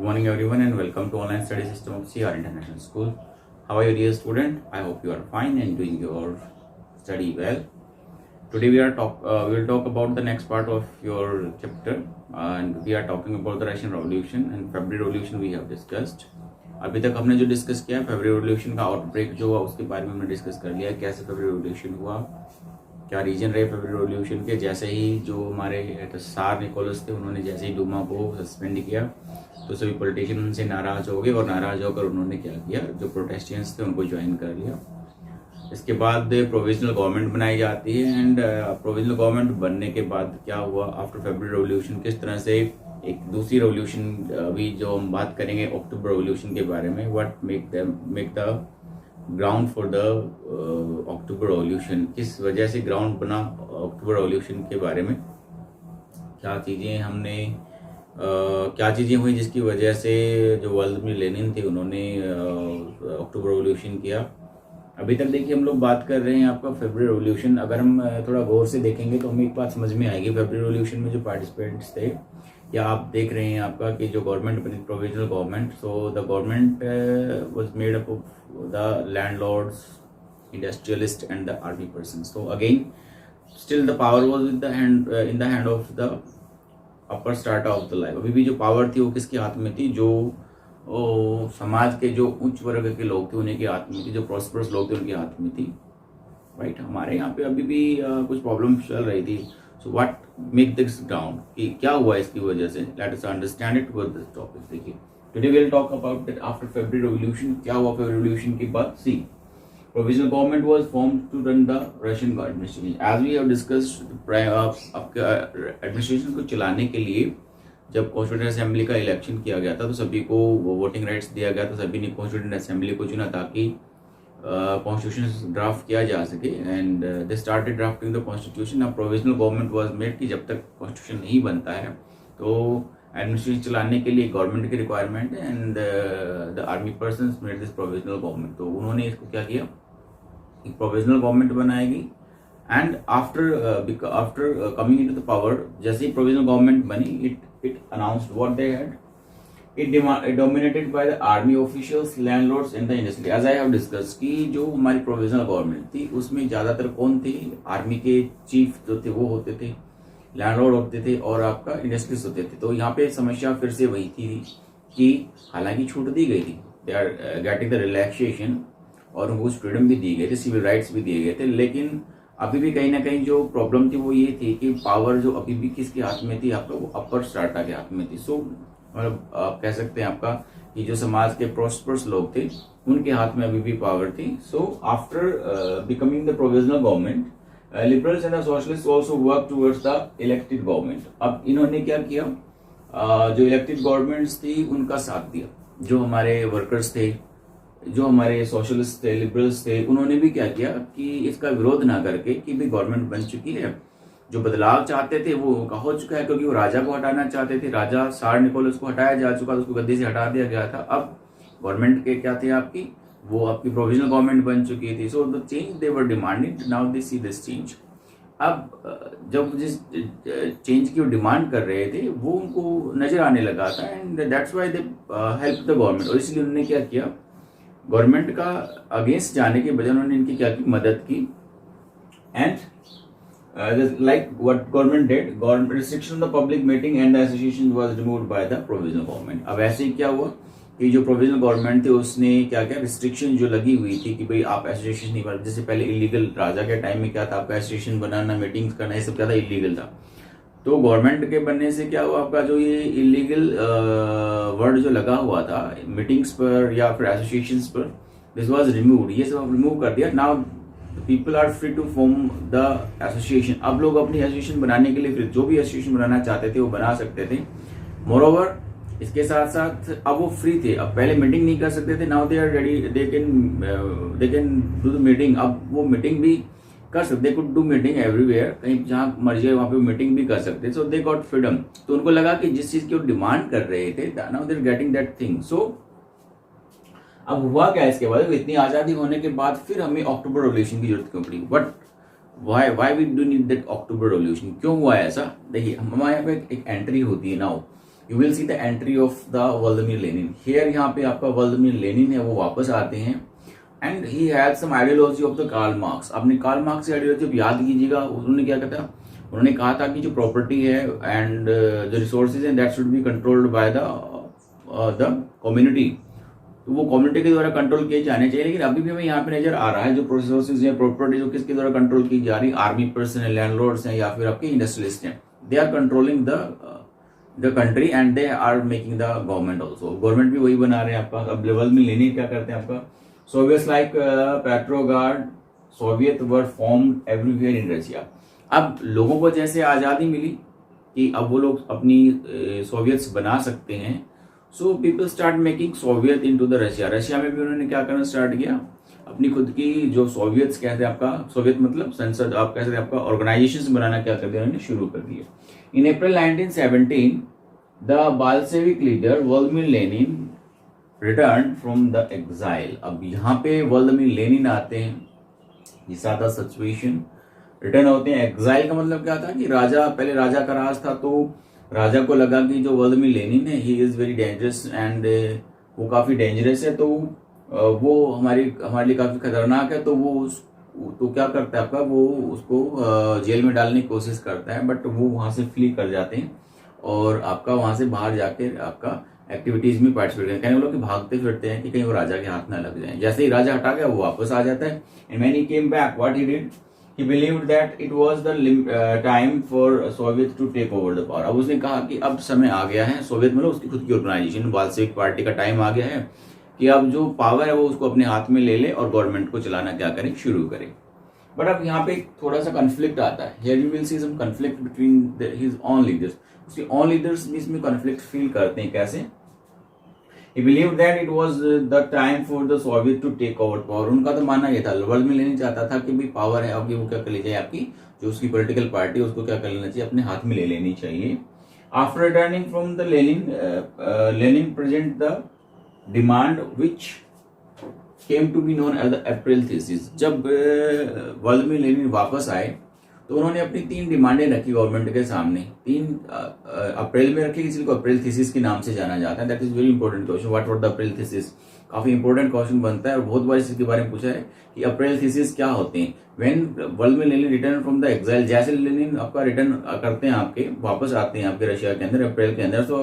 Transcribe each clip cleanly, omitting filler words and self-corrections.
morning everyone and welcome to online study system of CR International School. How are you dear student? I hope you are fine and doing your study well. Today we will talk about the next part of your chapter and we are talking about the Russian Revolution and February Revolution we have discussed. अभी तक हमने जो discuss किया February revolution का outbreak जो हुआ उसके बारे में हमने डिस्कस कर लिया, कैसे फेब्रुअरी रेवोल्यूशन हुआ, क्या रीजन रहे फेब्रुअरी रेवोल्यूशन के। जैसे ही जो हमारे सार निकोलस थे उन्होंने जैसे ही डूमा को सस्पेंड किया तो सभी पॉलिटिशियन उनसे नाराज हो गए और नाराज होकर उन्होंने क्या किया, जो प्रोटेस्टेंट्स थे उनको ज्वाइन कर लिया। इसके बाद प्रोविजनल गवर्नमेंट बनाई जाती है एंड प्रोविजनल गवर्नमेंट बनने के बाद क्या हुआ आफ्टर फेब्रुअरी रेवोल्यूशन, किस तरह से एक दूसरी रेवोल्यूशन अभी जो हम बात करेंगे अक्टूबर रेवोल्यूशन के बारे में, what make the ground for the October revolution, किस वजह से ग्राउंड बना अक्टूबर रेवोल्यूशन के बारे में, क्या चीज़ें हुई जिसकी वजह से जो व्लादिमीर लेनिन थे उन्होंने अक्टूबर रेवोल्यूशन किया। अभी तक देखिए हम लोग बात कर रहे हैं आपका फेब्रुअरी रेवोल्यूशन। अगर हम थोड़ा गौर से देखेंगे तो हमें एक बात समझ में आएगी, फेब्रुअरी रेवोल्यूशन में जो पार्टिसिपेंट्स थे या आप देख रहे हैं आपका कि जो गवर्नमेंट बनी provisional government, so the government was made up of the landlords, industrialist and the army person. So again still the power was in the hand of the upper strata of the life. अभी भी जो power थी वो किसके हाथ में थी, जो समाज के जो उच्च वर्ग के लोग थे उन्हीं के हाथ में थी, जो प्रॉस्परस लोग थे उनके हाथ में थी। राइट, हमारे यहाँ पे अभी भी कुछ प्रॉब्लम चल रही थी। So what make this ground, कि क्या हुआ इसकी वजह से, let us understand it with this topic. देखिए today we will talk about that after February revolution, क्या हुआ फेब्रुअरी रेवोल्यूशन के बाद। See, provisional government was formed to run the Russian administration. As we have discussed, आपका administration को चलाने के लिए जब कॉन्स्टिट्यूएंट असेंबली का इलेक्शन किया गया था तो सभी को वोटिंग राइट्स दिया गया था, सभी ने कॉन्स्टिट्यूएंट असेंबली को चुना ताकि कॉन्स्टिट्यूशन ड्राफ्ट किया जा सके and they started drafting the constitution. अब प्रोविजनल गवर्नमेंट वाज मेड कि जब तक कॉन्स्टिट्यूशन नहीं बनता है तो एडमिनिस्ट्रेशन चलाने के लिए गवर्नमेंट की रिक्वायरमेंट है and the army persons made this provisional government. तो उन्होंने इसको क्या किया, एक प्रोविजनल गवर्नमेंट बनाएगी and after coming into the power, जैसे ही प्रोविजनल गवर्नमेंट बनी it announced what they had. It dominated by the army officials, landlords and the industry. As I have discussed कि जो हमारी प्रोविजनल गवर्नमेंट थी उसमें ज़्यादातर कौन थे, आर्मी के चीफ जो थे वो होते थे, लैंडलॉर्ड होते थे और आपका इंडस्ट्रीज होते थे। तो यहाँ पे समस्या फिर से वही थी कि हालांकि छूट दी गई थी, they are getting the relaxation और उनको कुछ फ्रीडम भी दी गई थी, सिविल राइट्स भी दिए गए थे, लेकिन अभी भी कहीं ना कहीं जो प्रॉब्लम थी वो ये थी कि पावर जो अभी भी किसके हाथ में थी, आपका वो अपर स्ट्राटा के हाथ में थी। सो मतलब आप कह सकते हैं आपका कि जो समाज के प्रॉस्परस लोग थे उनके हाथ में अभी भी पावर थी। So after becoming the provisional government, liberals and socialist also work towards the elected government. अब इन्होंने क्या किया, जो इलेक्टेड गवर्नमेंट्स थी उनका साथ दिया, जो हमारे वर्कर्स थे, जो हमारे सोशलिस्ट थे, लिबरल्स थे, उन्होंने भी क्या किया कि इसका विरोध ना करके कि भाई गवर्नमेंट बन चुकी है, जो बदलाव चाहते थे वो हो चुका है, क्योंकि वो राजा को हटाना चाहते थे, राजा सार निकोलस को हटाया जा चुका था, उसको गद्दी से हटा दिया गया था। अब गवर्नमेंट के क्या थे आपकी, वो आपकी प्रोविजनल गवर्नमेंट बन चुकी थी। So the change they were demanding, now they see this change. अब जब जिस चेंज की वो डिमांड कर रहे थे वो उनको नजर आने लगा था and that's why they help the government. और इसलिए उन्होंने क्या किया, गवर्नमेंट का अगेंस्ट जाने के बजाय उन्होंने इनकी क्या की, मदद की and like what government did, government restriction the public meeting and the association was removed by the provisional government. अब ऐसे ही क्या हुआ कि जो प्रोविजनल गवर्नमेंट थी उसने क्या क्या रिस्ट्रिक्शन जो लगी हुई थी कि भाई आप एसोसिएशन नहीं बना, जैसे पहले इलीगल, राजा के टाइम में क्या था, आपका एसोसिएशन बनाना, मीटिंग्स करना, ये सब क्या था, इलीगल था। तो गवर्नमेंट के बनने से क्या हुआ, आपका जो ये इलीगल वर्ड जो लगा हुआ था मीटिंग्स पर या फिर एसोसिएशंस पर, दिस वाज रिमूव्ड, ये सब रिमूव कर दिया। Now people are free to form the association. अब लोग अपनी एसोसिएशन बनाने के लिए फिर जो भी एसोसिएशन बनाना चाहते थे वो बना सकते थे। मोरओवर इसके साथ साथ अब वो फ्री थे, अब पहले मीटिंग नहीं कर सकते थे, now they are ready, they can do the meeting. अब वो मीटिंग भी कर सकते, they could do meeting everywhere, कहीं जहां मर्जी है वहां पे मीटिंग भी कर सकते। सो दे गॉट फ्रीडम। तो उनको लगा कि जिस चीज की वो डिमांड कर रहे थे, now they are getting that thing. So अब हुआ क्या इसके बाद, इतनी आजादी होने के बाद फिर हमें अक्टूबर रेवोल्यूशन की जरूरत क्यों पड़ी, but why we do need that October revolution, क्यों हुआ ऐसा। देखिए हमारे यहाँ पे एक एंट्री होती है now you will see the entry of the Vladimir Lenin. Here यहाँ पे आपका व्लादिमीर लेनिन है वो वापस आते हैं and he had some ideology of the Karl Marx. आपने कार्ल मार्क्स की आइडियोलॉजी याद कीजिएगा, उन्होंने क्या कहता, उन्होंने कहा था कि जो प्रॉपर्टी है एंड द रिसोर्सेज हैं that should be controlled by the community, तो वो कम्युनिटी के द्वारा कंट्रोल किए जाने चाहिए। लेकिन अभी भी हमें यहाँ पे नजर आ रहा है जो रिसोर्सेज है, प्रॉपर्टी जो किसके द्वारा कंट्रोल की जा रही है, आर्मी पर्सन है, लैंडलॉर्ड्स हैं, या फिर आपके इंडस्ट्रियलिस्ट हैं। They are controlling the country and they are making the government also. Government भी वही बना रहे हैं आपका। अब लेवल में लेनिन क्या करते हैं आपका, Soviets like Petrograd Soviet were formed everywhere in Russia. अब लोगों को जैसे आज़ादी मिली कि अब वो लोग अपनी सोवियट्स बना सकते हैं, so people start making Soviet into the Russia. Russia में भी उन्होंने क्या करना स्टार्ट किया, अपनी खुद की जो सोवियट्स कहते हैं आपका, सोवियत मतलब संसद, आप कह सकते हैं आपका ऑर्गेनाइजेशंस बनाना क्या कर दिया उन्होंने शुरू कर दिया। In April 1917 the Bolshevik leader Vladimir Lenin return from the exile. अब यहाँ पे व्लादिमीर लेनिन आते हैं, ये सादा सिचुएशन, रिटर्न होते हैं। एग्जाइल का मतलब क्या था कि राजा, पहले राजा का राज था, तो राजा को लगा कि जो व्लादिमीर लेनिन है he is very dangerous and वो काफी डेंजरस है, तो वो हमारे लिए काफी खतरनाक है, तो वो तो क्या करता है आपका, वो उसको जेल में डालने की कोशिश करता है, बट वो वहां से फ्ली कर जाते हैं और आपका वहां से बाहर जाके आपका एक्टिविटीज में पार्टिसिपेट करते हैं। कहने वालों कि भागते फिरते हैं कि कहीं वो राजा के हाथ ना लग जाए। जैसे ही राजा हटा गया वो वापस आ जाता है। And when he came back what he did, he believed that it was the time for Soviet to take over the power। अब उसने कहा कि अब समय आ गया है, सोवियत मतलब उसकी खुद की ऑर्गेनाइजेशन बाल्शेविक पार्टी का टाइम आ गया है कि अब जो पावर है वो उसको अपने हाथ में ले ले और गवर्नमेंट को चलाना क्या करे, शुरू करे। बट अब यहाँ पे थोड़ा सा कन्फ्लिक्ट आता है। Here you will see some conflict between his own leaders. उसके ऑन लीडर्स भी इसमें कन्फ्लिक्ट फील करते हैं। कैसे? He believed that it was the time for the Soviet to take over power। उनका तो मानना ये था, वर्ल्ड में लेना चाहता था कि भी पावर है आपकी, वो क्या कर ली जाए, आपकी जो उसकी पॉलिटिकल पार्टी है उसको क्या कर लेना चाहिए, अपने हाथ में ले लेनी चाहिए। After returning from the Lenin present the demand which came to be known as the April thesis. जब व्लादिमीर लेनिन वापस आए तो उन्होंने अपनी 3 डिमांडें रखी गवर्नमेंट के सामने। 3 अप्रैल में रखी, किसी को अप्रैल थीसिस के नाम से जाना जाता है। That is very important question, what were the April thesis. काफी इंपॉर्टेंट क्वेश्चन बनता है और बहुत बार इसके बारे में पूछा है कि अप्रैल थीसिस क्या होते हैं। When Vladimir Lenin return from the exile, जैसे लेनिन आपका रिटर्न करते हैं, आपके वापस आते हैं आपके रशिया के अंदर अप्रैल के अंदर, so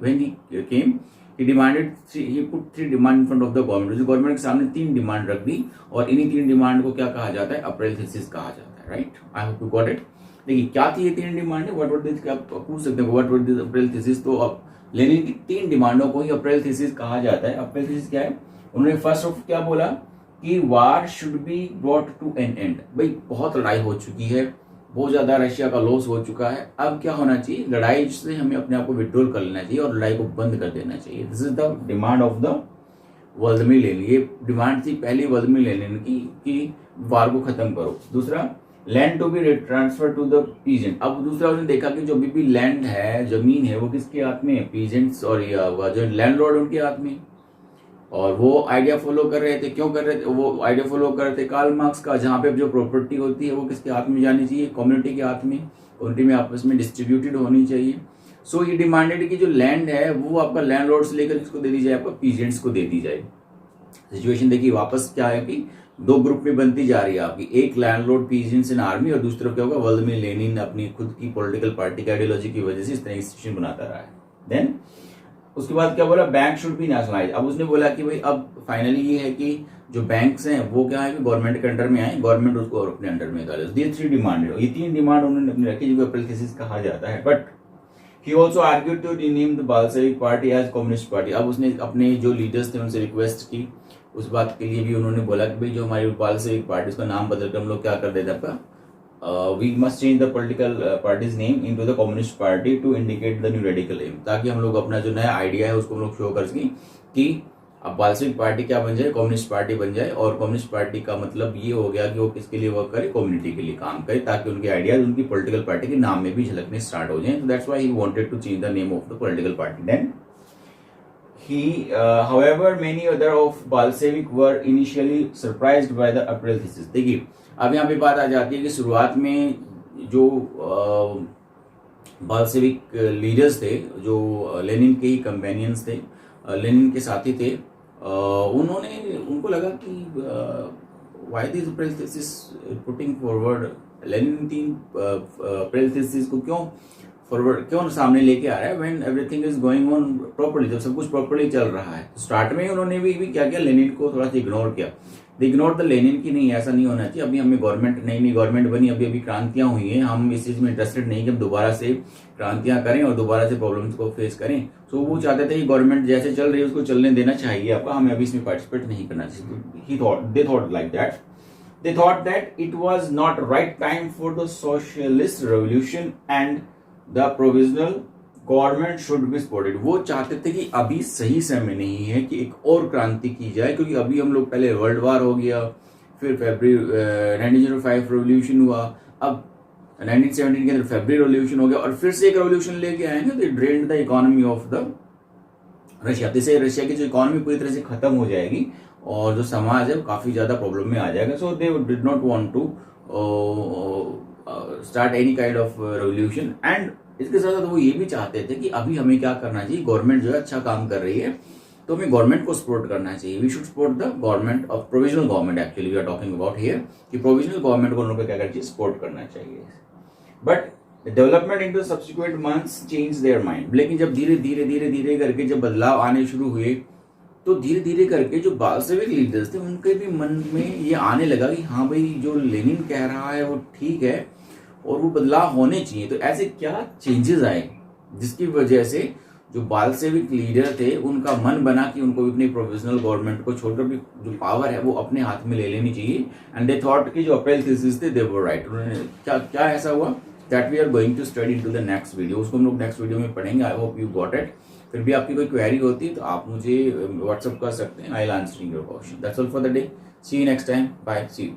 when he came he demanded he put 3 demand in front of the government। Government के सामने 3 डिमांड रख दी और इन्हीं 3 डिमांड को क्या कहा जाता है, अप्रैल थीसिस कहा जाता है। Right, I hope you got it. देखिए क्या थी ये 3 डिमांड, व्हाट वर दिस, आप पूछ सकते हैं what were this April thesis. तो अब लेनिन की 3 डिमांडों को ही अप्रैल थीसिस कहा जाता है। अप्रैल थीसिस क्या है, उन्होंने फर्स्ट ऑफ क्या बोला कि war should be brought to an end. भाई बहुत लड़ाई हो चुकी है, बहुत ज्यादा रशिया का लॉस हो चुका है, अब क्या होना चाहिए, लड़ाई से हमें अपने आप को विड्रॉल कर लेना चाहिए और लड़ाई को बंद कर देना चाहिए। This is the demand of the Vladimir Lenin. ये डिमांड थी पहली व्लादिमीर लेनिन की कि वार को खत्म करो। दूसरा, land to be transfer to the peasant. अब दूसरा उन्होंने देखा कि जो भी लैंड है, जमीन है, वो किसके हाथ में है, पीजेंट्स और जो लैंडलॉर्ड उनके हाथ में। और वो आइडिया फॉलो कर रहे थे, क्यों कर रहे थे, वो आइडिया फॉलो कर रहे थे कार्ल मार्क्स का, जहां पे जो प्रॉपर्टी होती है वो किसके हाथ में जानी चाहिए, कम्युनिटी के हाथ में, कम्युनिटी में आपस में डिस्ट्रीब्यूटेड होनी चाहिए। सो ये डिमांडेड कि जो लैंड है वो आपका लैंडलॉर्ड से लेकर किसको दे दी जाए, आपका पीजेंट्स को दे दी जाए। सिचुएशन देखिए वापस क्या है कि 2 ग्रुप में बनती जा रही है आपकी, एक लैंडलॉर्ड पीजेंट्स इन आर्मी और दूसरी तरफ क्या होगा, व्लादिमीर लेनिन अपनी खुद की पॉलिटिकल पार्टी की आइडियोलॉजी की वजह से इस तरह की सिचुएशन बनाता रहा है। देन उसके बाद क्या बोला, बैंक शुड बी नेशनलाइज। अब उसने बोला कि भाई अब फाइनली ये है कि जो बैंक्स हैं वो क्या है कि गवर्नमेंट के अंडर में आए, गवर्नमेंट उसको और अपने अंडर में डाले। ये 3 डिमांड है, ये 3 डिमांड उन्होंने अपनी रखी जिनको अप्रैल थीसिस कहा जाता है। But he also argued to rename the Bolshevik party as communist party. अब उसने अपने जो लीडर्स थे उनसे रिक्वेस्ट की, उस बात के लिए भी उन्होंने बोला कि भाई जो हमारी बाल्शेविक पार्टी उसका नाम बदलकर हम लोग क्या कर देते आपका, we must change the political party's name into the communist party to indicate the new radical aim। ताकि हम लोग अपना जो नया आइडिया है उसको हम लोग शो कर सकें कि अब बाल्शेविक पार्टी क्या बन जाए, कम्युनिस्ट पार्टी बन जाए। और कम्युनिस्ट पार्टी का मतलब ये हो गया कि वो किसके लिए वर्क करे, कम्युनिटी के लिए काम करे, ताकि उनके आइडियाज उनकी पॉलिटिकल पार्टी के नाम में भी झलकने स्टार्ट हो जाए। तो that's why he wanted to change the name of the political party. Then he however many other of Bolshevik were initially surprised by the April thesis। देखिए अब यहाँ पे बात आ जाती है कि शुरुआत में जो बाल्शेविक लीडर्स थे जो लेनिन के ही कंपेनियंस थे, लेनिन के साथी थे, उनको लगा कि why this April thesis putting forward, Lenin तीन अप्रैल थीसिस को क्यों सामने लेके आ रहा है when everything is going on properly, जब सब कुछ प्रॉपर्ली चल रहा है। स्टार्ट में उन्होंने भी क्या किया, लेनिन को थोड़ा सा इग्नोर किया। इग्नोर द लेनिन की नहीं, ऐसा नहीं होना चाहिए, अभी हमें गवर्नमेंट नई गवर्नमेंट बनी, अभी क्रांतियां हुई हैं, हम इस चीज में इंटरेस्टेड नहीं कि हम दोबारा से क्रांतियां करें और दोबारा से प्रॉब्लम्स को फेस करें। सो वो चाहते थे कि गवर्नमेंट जैसे चल रही है उसको चलने देना चाहिए आपका, हमें अभी इसमें पार्टिसिपेट नहीं करना चाहिए। They thought like that, they thought that it was not right time for the socialist revolution and the provisional government should be supported। वो चाहते थे कि अभी सही समय नहीं है कि एक और क्रांति की जाए, क्योंकि अभी हम लोग पहले वर्ल्ड वार हो गया, फिर फरवरी 1905 रेवोल्यूशन हुआ, अब 1917 के अंदर फरवरी रेवोल्यूशन हो गया और फिर से एक रेवोल्यूशन लेके आए ना, तो drained the economy of the Russia. जैसे रशिया की जो इकोनॉमी पूरी तरह से खत्म हो जाएगी और जो समाज है वो काफी ज्यादा प्रॉब्लम में आ जाएगा। So they did not want to start any kind of revolution. And इसके साथ साथ वो ये भी चाहते थे कि अभी हमें क्या करना चाहिए, गवर्नमेंट जो है अच्छा काम कर रही है तो हमें गवर्नमेंट को सपोर्ट करना चाहिए। We should support the government of provisional government, actually we are talking about here कि प्रोविजनल गवर्नमेंट को उनको क्या करना चाहिए, सपोर्ट करना चाहिए। But development in the subsequent months change their mind. लेकिन जब धीरे धीरे करके जब बदलाव आने शुरू हुए तो धीरे धीरे करके जो बाल्शेविक लीडर्स थे उनके भी मन में ये आने लगा कि हाँ भाई जो लेनिन कह रहा है वो ठीक है और वो बदलाव होने चाहिए। तो ऐसे क्या चेंजेस आए जिसकी वजह से जो बाल्शेविक लीडर थे उनका मन बना कि उनको भी अपनी प्रोविजनल गवर्नमेंट को छोड़कर भी जो पावर है वो अपने हाथ में ले लेनी चाहिए। एंड दे थॉट कि जो अप्रैल थीसिस थे दे वर राइट। उन्होंने क्या ऐसा हुआ, that we are going to study into the next video, उसको हम लोग नेक्स्ट वीडियो में पढ़ेंगे। I hope you got it. फिर भी आपकी कोई क्वेरी होती है तो आप मुझे व्हाट्सअप कर सकते हैं, I will answering your question. That's all for the day, see you next time, bye, see you.